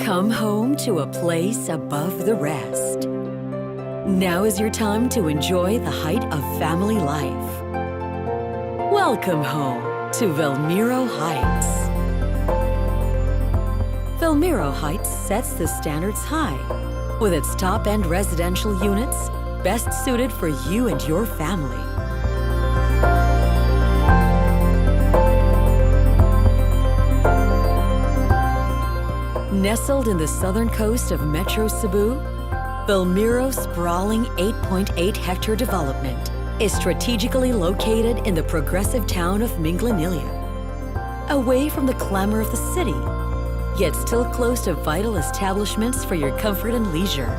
Come home to a place above the rest. Now is your time to enjoy the height of family life. Welcome home to Velmiro Heights. Velmiro Heights sets the standards high with its top-end residential units best suited for you and your family. Nestled in the southern coast of Metro Cebu, Velmiro's sprawling 8.8-hectare development is strategically located in the progressive town of Minglanilla, away from the clamor of the city, yet still close to vital establishments for your comfort and leisure.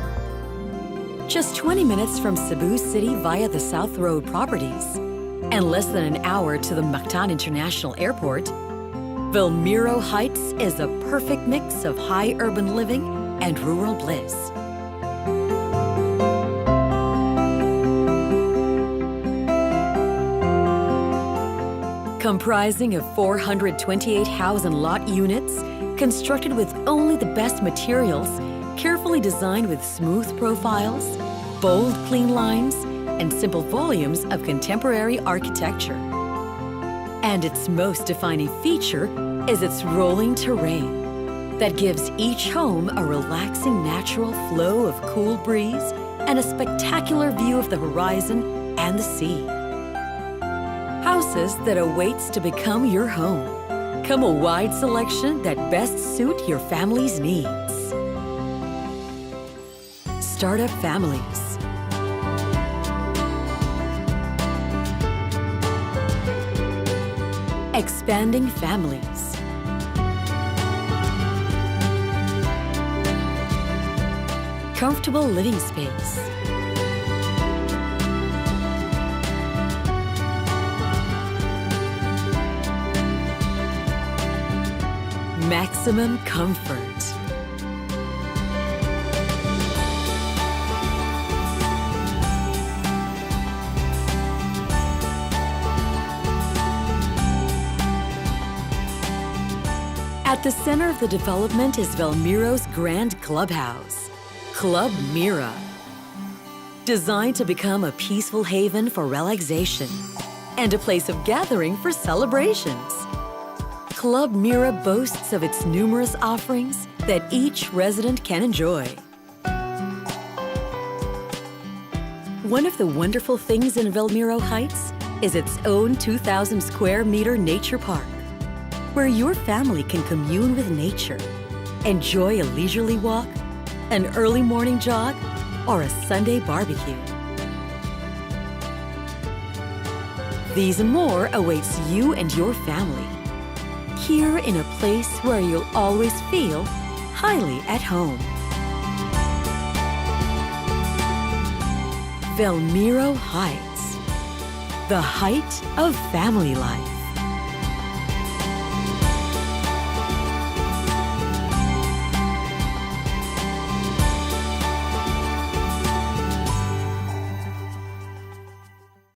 Just 20 minutes from Cebu City via the South Road properties, and less than an hour to the Mactan International Airport, Velmiro Heights is a perfect mix of high urban living and rural bliss. Comprising of 428 house and lot units, constructed with only the best materials, carefully designed with smooth profiles, bold, clean lines, and simple volumes of contemporary architecture. And its most defining feature is its rolling terrain that gives each home a relaxing natural flow of cool breeze and a spectacular view of the horizon and the sea. Houses that awaits to become your home. Come a wide selection that best suit your family's needs. Startup families. Expanding families. Comfortable living space. Maximum comfort. At the center of the development is Velmiro's grand clubhouse, Club Mira. Designed to become a peaceful haven for relaxation and a place of gathering for celebrations. Club Mira boasts of its numerous offerings that each resident can enjoy. One of the wonderful things in Velmiro Heights is its own 2,000 square meter nature park, where your family can commune with nature, enjoy a leisurely walk, an early morning jog, or a Sunday barbecue. These and more awaits you and your family, here in a place where you'll always feel highly at home. Velmiro Heights, the height of family life.